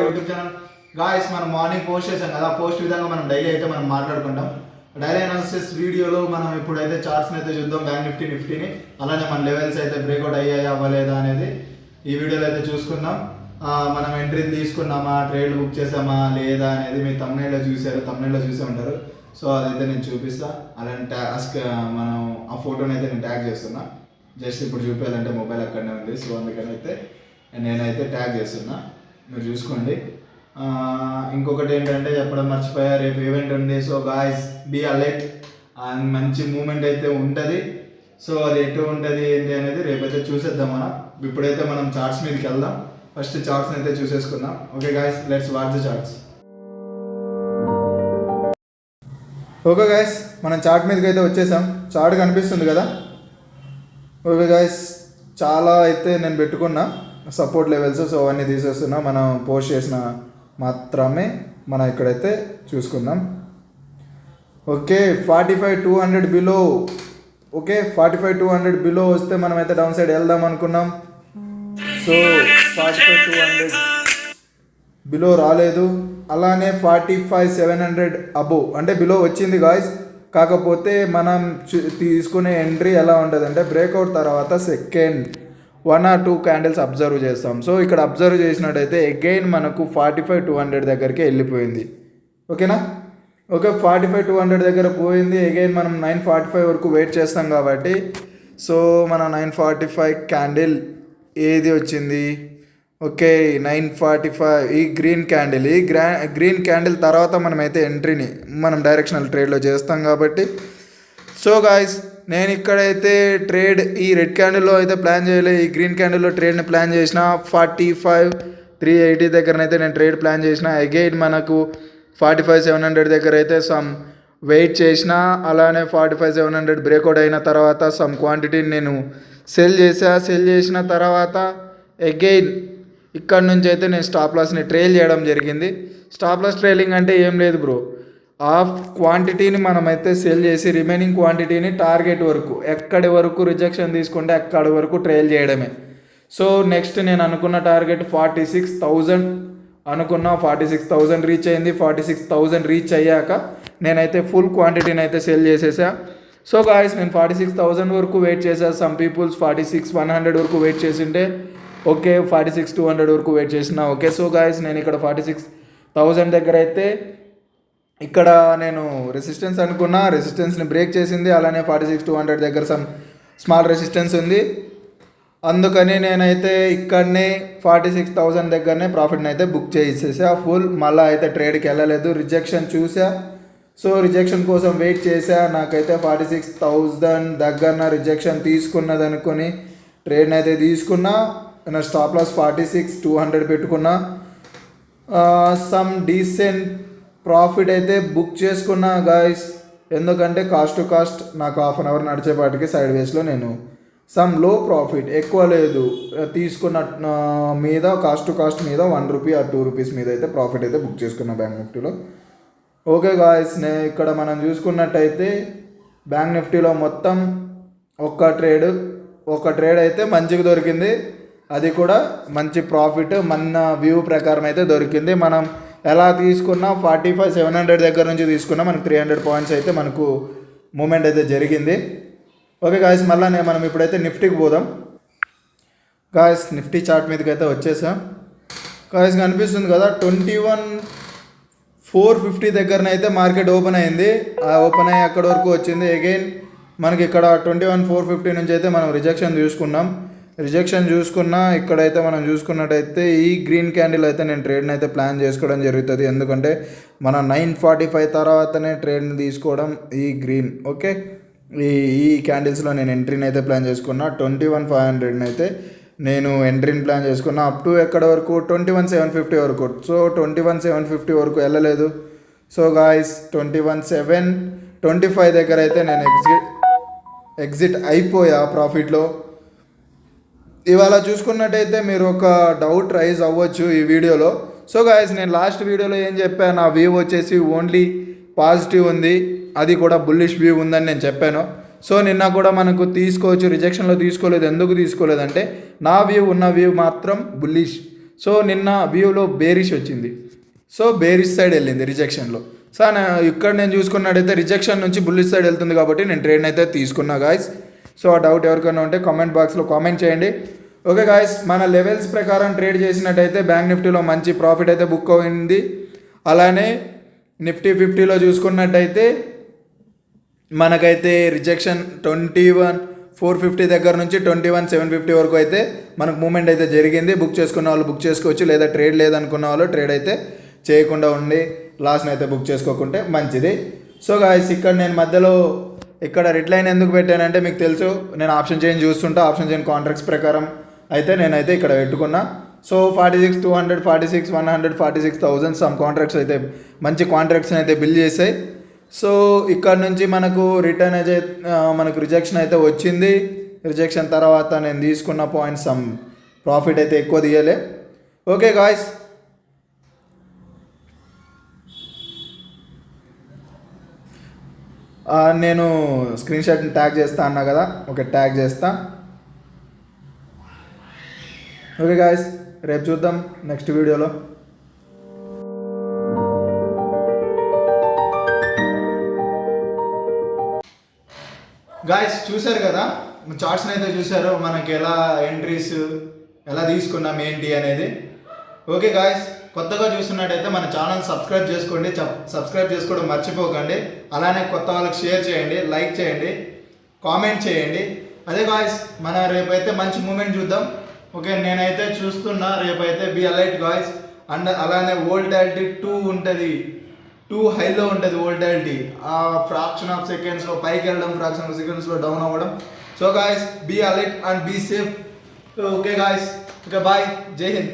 YouTube channel. Guys మనం morning post చేసాం కదా, పోస్ట్ విధంగా మనం డైలీ అయితే మనం మాట్లాడుకుంటాం. డైలీ అనాలిసిస్ వీడియోలో మనం ఇప్పుడైతే చార్ట్స్ని అయితే చూద్దాం, బ్యాంక్ నిఫ్టీని. అలానే మన లెవెల్స్ అయితే బ్రేక్అవుట్ అయ్యాయా అవ్వలేదా అనేది ఈ వీడియోలో అయితే చూసుకుందాం. మనం ఎంట్రీని తీసుకున్నామా, ట్రేడ్ బుక్ చేసామా లేదా అనేది మీ తమ్నైల్లో చూసే ఉంటారు. సో అదైతే నేను చూపిస్తా. అలాంటి మనం ఆ ఫోటోని అయితే నేను ట్యాగ్ చేస్తున్నా. జస్ట్ ఇప్పుడు చూపించాలంటే మొబైల్ అక్కడనే ఉంది, సో అందుకని అయితే నేనైతే ట్యాగ్ చేస్తున్నా, మీరు చూసుకోండి. ఇంకొకటి ఏంటంటే చెప్పడం మర్చిపోయా, రేపు ఈవెంట్ ఉంది. సో గాయ్స్ బీ అలర్ట్, మంచి మూమెంట్ అయితే ఉంటుంది. సో అది ఎటు ఉంటుంది ఏంటి అనేది రేపైతే చూసేద్దాం. ఇప్పుడైతే మనం చార్ట్స్ మీదకి వెళ్దాం. ఫస్ట్ చార్ట్స్ని అయితే చూసేసుకుందాం. Okay guys, let's watch the charts. Okay guys, మనం చార్ట్ మీదకి అయితే వచ్చేసాం. చార్ట్ కనిపిస్తుంది కదా. ఓకే గాయ్స్, చాలా అయితే నేను పెట్టుకున్నా సపోర్ట్ లెవెల్స్, సో అవన్నీ తీసేస్తున్నా. మనం పోస్ట్ చేసిన మాత్రమే మనం ఇక్కడైతే చూసుకుందాం. Okay, 45,200 below. ఓకే, 45,200 బిలో వస్తే మనం అయితే డౌన్ సైడ్ వెళ్దాం అనుకున్నాం. సో 45,200 బిలో రాలేదు. అలానే 45,700 అబోవ్ అంటే బిలో వచ్చింది గాయ్స్. కాకపోతే మనం తీసుకునే ఎంట్రీ ఎలా ఉంటుంది అంటే బ్రేక్అవుట్ తర్వాత సెకండ్ 1 or 2 క్యాండిల్స్ అబ్జర్వ్ చేస్తాం. సో ఇక్కడ అబ్జర్వ్ చేసినట్టయితే అగైన్ మనకు 45,200 దగ్గరికి వెళ్ళిపోయింది. ఓకేనా? ఓకే, 45,200 దగ్గర పోయింది. అగైన్ మనం 9:45 వరకు వెయిట్ చేస్తాం కాబట్టి సో మన 9:45 క్యాండిల్ ఏది వచ్చింది? ఓకే, 9:45 ఈ గ్రీన్ క్యాండిల్. ఈ గ్రీన్ క్యాండిల్ తర్వాత మనమైతే ఎంట్రీని మనం డైరెక్షనల్ ట్రేడ్లో చేస్తాం కాబట్టి సో గాయ్స్ నేను ఇక్కడైతే ట్రేడ్ ఈ రెడ్ క్యాండిల్లో అయితే ప్లాన్ చేయలేదు, ఈ గ్రీన్ క్యాండిల్లో ట్రేడ్ని ప్లాన్ చేసిన. 45,380 దగ్గరనైతే నేను ట్రేడ్ ప్లాన్ చేసిన. అగైన్ మనకు 45,700 దగ్గర అయితే సమ్ వెయిట్ చేసిన. అలానే 45,700 బ్రేక్అవుట్ అయిన తర్వాత సమ్ క్వాంటిటీని నేను సెల్ చేసిన తర్వాత అగైన్ ఇక్కడ నుంచి అయితే నేను స్టాప్ లాస్ని ట్రైల్ చేయడం జరిగింది. స్టాప్ లాస్ ట్రైలింగ్ అంటే ఏం లేదు బ్రో, ఆఫ్ క్వాంటిటీని మనమైతే సెల్ చేసి రిమైనింగ్ క్వాంటిటీని టార్గెట్ వరకు ఎక్కడి వరకు రిజెక్షన్ తీసుకుంటే అక్కడి వరకు ట్రైల్ చేయడమే. సో నెక్స్ట్ నేను అనుకున్న టార్గెట్ 46,000 అనుకున్నా. 46,000 రీచ్ అయింది. 46,000 రీచ్ అయ్యాక నేనైతే ఫుల్ క్వాంటిటీని అయితే సెల్ చేసేసా. సో గాయస్ నేను 46,000 వరకు వెయిట్ చేసా. సమ్ పీపుల్స్ 46,100 వరకు వెయిట్ చేసింటే ఓకే, 46,200 వరకు వెయిట్ చేసిన. ఓకే, సో గాయస్ నేను ఇక్కడ 46,000 దగ్గర అయితే ఇక్కడ నేను రెసిస్టెన్స్ అనుకున్నా, రెసిస్టెన్స్ని బ్రేక్ చేసింది. అలానే 46,200 దగ్గర సమ్ స్మాల్ రెసిస్టెన్స్ ఉంది. అందుకని నేనైతే ఇక్కడనే 46,000 దగ్గరనే ప్రాఫిట్ని అయితే బుక్ చేసేసా ఫుల్. మళ్ళీ అయితే ట్రేడ్కి వెళ్ళలేదు, రిజెక్షన్ చూసా. సో రిజెక్షన్ కోసం వెయిట్ చేసా. నాకైతే 46,000 దగ్గర రిజెక్షన్ తీసుకున్నది అనుకొని ట్రేడ్ని అయితే తీసుకున్నా. నా స్టాప్ లాస్ 46,200 పెట్టుకున్నా. సమ్ డీసెంట్ ప్రాఫిట్ అయితే బుక్ చేసుకున్నా గాయస్. ఎందుకంటే కాస్ట్ టు కాస్ట్ నాకు హాఫ్ అన్ అవర్ నడిచేపాటికి సైడ్ వేస్లో నేను సమ్ లో ప్రాఫిట్, ఎక్కువ లేదు, తీసుకున్న మీద కాస్ట్ టు కాస్ట్ మీద 1 రూపీ ఆర్ 2 రూపీస్ మీద అయితే ప్రాఫిట్ అయితే బుక్ చేసుకున్నా బ్యాంక్ నిఫ్టీలో. ఓకే గాయస్, ఇక్కడ మనం చూసుకున్నట్టయితే బ్యాంక్ నిఫ్టీలో మొత్తం ఒక ట్రేడ్ అయితే మంచిగా దొరికింది. అది కూడా మంచి ప్రాఫిట్ మన వ్యూ ప్రకారం అయితే దొరికింది. మనం ఎలా తీసుకున్నా 45,700 దగ్గర నుంచి తీసుకున్నా మనకు 300 పాయింట్స్ అయితే మనకు మూమెంట్ అయితే జరిగింది. ఓకే గాయస్, మళ్ళీ మనం ఇప్పుడైతే నిఫ్టీకి పోదాం. గాయస్ నిఫ్టీ చార్ట్ మీదకి అయితే వచ్చేసాం. గాయస్ కనిపిస్తుంది కదా, 21,450 దగ్గరనైతే మార్కెట్ ఓపెన్ అయింది. ఓపెన్ అయ్యి అక్కడి వరకు వచ్చింది. అగైన్ మనకి ఇక్కడ 21,450 నుంచి అయితే మనం రిజెక్షన్ చూసుకున్నా. ఇక్కడైతే మనం చూసుకున్నట్టయితే ఈ గ్రీన్ క్యాండిల్ అయితే నేను ట్రేడ్ని అయితే ప్లాన్ చేసుకోవడం జరుగుతుంది. ఎందుకంటే మన 9:45 తర్వాతనే ట్రేడ్ని తీసుకోవడం ఈ గ్రీన్. ఓకే, ఈ క్యాండిల్స్లో నేను ఎంట్రీని అయితే ప్లాన్ చేసుకున్నా. 21,500 అయితే నేను ఎంట్రీని ప్లాన్ చేసుకున్నా. అప్ టు ఎక్కడ వరకు 21,750 వరకు. సో 21,750 వరకు వెళ్ళలేదు. సో గాయస్ 21,725 దగ్గర అయితే నేను ఎగ్జిట్ అయిపోయా ప్రాఫిట్లో. ఇవాళ చూసుకున్నట్టయితే మీరు ఒక డౌట్ రైజ్ అవ్వచ్చు ఈ వీడియోలో. సో గాయస్ నేను లాస్ట్ వీడియోలో ఏం చెప్పాను, నా వ్యూ వచ్చేసి ఓన్లీ పాజిటివ్ ఉంది, అది కూడా బుల్లిష్ వ్యూ ఉందని నేను చెప్పాను. సో నిన్న కూడా మనకు తీసుకోవచ్చు, రిజెక్షన్లో తీసుకోలేదు. ఎందుకు తీసుకోలేదంటే నా వ్యూ మాత్రం బుల్లిష్. సో నిన్న వ్యూలో బేరిష్ వచ్చింది, సో బేరిష్ సైడ్ వెళ్ళింది రిజెక్షన్లో. సో ఇక్కడ నేను చూసుకున్నట్టయితే రిజెక్షన్ నుంచి బుల్లిష్ సైడ్ వెళ్తుంది కాబట్టి నేను ట్రేడ్ని అయితే తీసుకున్నా గాయస్. సో ఆ డౌట్ ఎవరికైనా ఉంటే కామెంట్ బాక్స్లో కామెంట్ చేయండి. ఓకే గాయస్, మన లెవెల్స్ ప్రకారం ట్రేడ్ చేసినట్టయితే బ్యాంక్ నిఫ్టీలో మంచి ప్రాఫిట్ అయితే బుక్ అయింది. అలానే నిఫ్టీ 50లో చూసుకున్నట్టయితే మనకైతే రిజెక్షన్ 21,450 దగ్గర నుంచి 21,750 వరకు అయితే మనకు మూమెంట్ అయితే జరిగింది. బుక్ చేసుకున్న వాళ్ళు బుక్ చేసుకోవచ్చు, లేదా ట్రేడ్ లేదనుకున్న వాళ్ళు ట్రేడ్ అయితే చేయకుండా ఉండి లాస్ని అయితే బుక్ చేసుకోకుంటే మంచిది. సో గాయస్, ఇక్కడ నేను మధ్యలో ఇక్కడ రెడ్ లైన్ ఎందుకు పెట్టానంటే మీకు తెలుసు, నేను ఆప్షన్ చైన్ చూస్తుంటా. ఆప్షన్ చైన్ కాంట్రాక్ట్స్ ప్రకారం అయితే నేనైతే ఇక్కడ పెట్టుకున్నా. సో 46,200, 46,100, 46,000 సమ్ కాంట్రాక్ట్స్ అయితే మంచి కాంట్రాక్ట్స్ని అయితే బిల్ చేసాయి. సో ఇక్కడ నుంచి మనకు రిటర్న్ అయితే మనకు రిజెక్షన్ అయితే వచ్చింది. రిజెక్షన్ తర్వాత నేను తీసుకున్న పాయింట్స్ సమ్ ప్రాఫిట్ అయితే ఎక్కువ తీయలే. ఓకే గాయస్, నేను స్క్రీన్ షాట్ని ట్యాగ్ చేస్తా అన్నా కదా, ఓకే ట్యాగ్ చేస్తా. ఓకే గాయస్, రేపు చూద్దాం నెక్స్ట్ వీడియోలో. గాయస్ చూశారు కదా, చార్ట్స్ని అయితే చూశారు, మనకి ఎలా ఎంట్రీస్ ఎలా తీసుకున్నాం ఏంటి అనేది. ఓకే గాయస్, కొత్తగా చూస్తున్నట్టయితే మన ఛానల్ సబ్స్క్రైబ్ చేసుకోండి, సబ్స్క్రైబ్ చేసుకోవడం మర్చిపోకండి. అలానే కొత్త వాళ్ళకి షేర్ చేయండి, లైక్ చేయండి, కామెంట్ చేయండి. అదే గాయస్, మన రేపైతే మంచి మూమెంట్ చూద్దాం. ఓకే, నేనైతే చూస్తున్నా రేపైతే బి అలైట్ గాయస్. అండ్ అలానే వోల్టాలిటీ 2 ఉంటుంది, 2 హైలో ఉంటుంది వోల్టాలిటీ. ఆ ఫ్రాక్షన్ ఆఫ్ సెకండ్స్లో పైకి వెళ్ళడం, ఫ్రాక్షన్ ఆఫ్ సెకండ్స్లో డౌన్ అవ్వడం. So guys, be alert and be safe. Okay guys, okay bye, Jai Hind.